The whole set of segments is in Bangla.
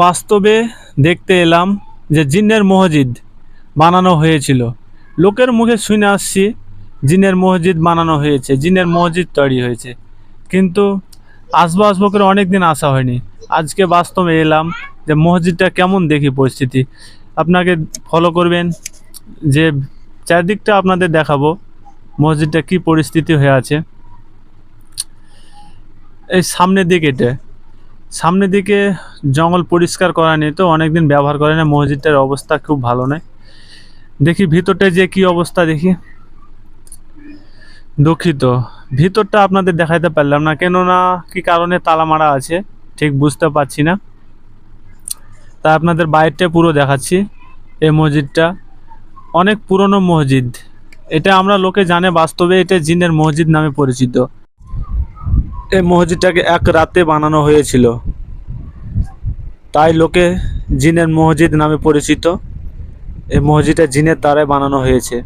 বাস্তবে দেখতে এলাম যে জিনের মসজিদ বানানো হয়েছিল। লোকের মুখে শুনে আসছি জিনের মসজিদ বানানো হয়েছে, জিনের মসজিদ তৈরি হয়েছে, কিন্তু আসবো আসবো করে অনেক দিন আসা হয়নি। আজকে বাস্তবে এলাম যে মসজিদটা কেমন দেখি পরিস্থিতি। আপনাকে ফলো করবেন, যে চারদিকটা আপনাদের দেখাবো মসজিদটা কি পরিস্থিতি হয়ে আছে। এই সামনের দিকে জঙ্গল পরিষ্কার করা নেই, তো অনেকদিন ব্যবহার করে না, মসজিদটার অবস্থা খুব ভালো নয়। দেখি ভিতরটা যে কি অবস্থা দেখি। দুঃখিত, ভিতরটা আপনাদের দেখাইতে পারলাম না, কেননা কি কারণে তালা মারা আছে ঠিক বুঝতে পারছি না। তা আপনাদের বাইরটা পুরো দেখাচ্ছি। এই মসজিদটা অনেক পুরনো মসজিদ, এটা আমরা লোকে জানে, বাস্তবে এটা জিনের মসজিদ নামে পরিচিত। এই মসজিদটাকে এক রাতে বানানো হয়েছিল, তাই লোকে জিনের মসজিদ নামে পরিচিত। এই মসজিদটা জিনের দ্বারাই বানানো হয়েছে।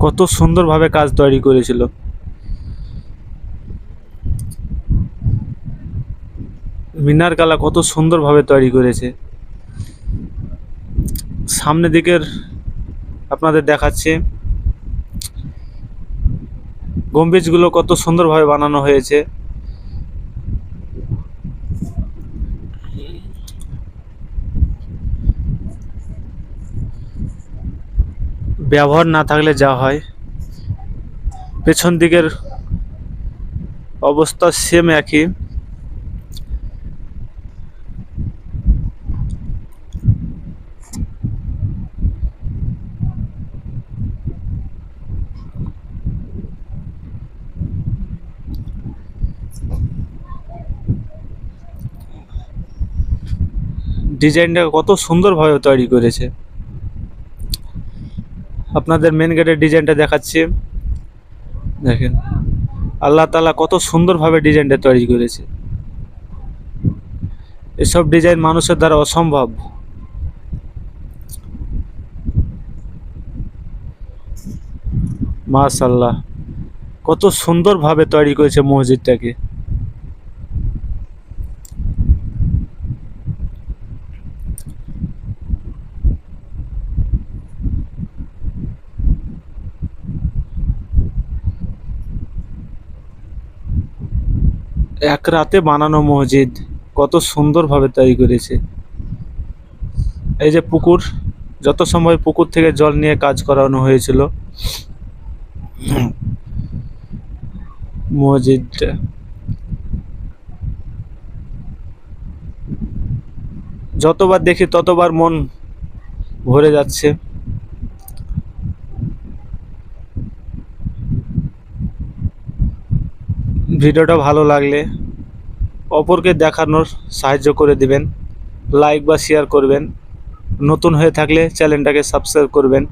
কত সুন্দরভাবে কাজ তৈরি করেছিল। মিনার কালা কত সুন্দরভাবে তৈরি করেছে। সামনের দিকের আপনাদের দেখাচ্ছে, গম্বুজগুলো কত সুন্দরভাবে বানানো হয়েছে। ব্যবহার না থাকলে যা হয়। পেছন দিকের অবস্থা সেম একই। ডিজাইনটা কত সুন্দরভাবে তৈরি করেছে। আপনাদের মেন গেটের ডিজাইনটা দেখাচ্ছি, দেখেন আল্লাহ তাআলা কত সুন্দরভাবে ডিজাইনটা তৈরি করেছে। এসব ডিজাইন মানুষের দ্বারা অসম্ভব। মাশাআল্লাহ, কত সুন্দরভাবে তৈরি করেছে মসজিদটাকে। এক রাতে বানানো মসজিদ, কত সুন্দরভাবে তৈরি করেছে। এই যে পুকুর, যত সময় পুকুর থেকে জল নিয়ে কাজ করানো হয়েছিল। মসজিদটা যতবার দেখি ততবার মন ভরে যাচ্ছে। ভিডিওটা ভালো লাগলে অপরকে দেখানোর সাহায্য করে দিবেন, লাইক বা শেয়ার করবেন। নতুন হয়ে থাকলে চ্যানেলটাকে সাবস্ক্রাইব করবেন।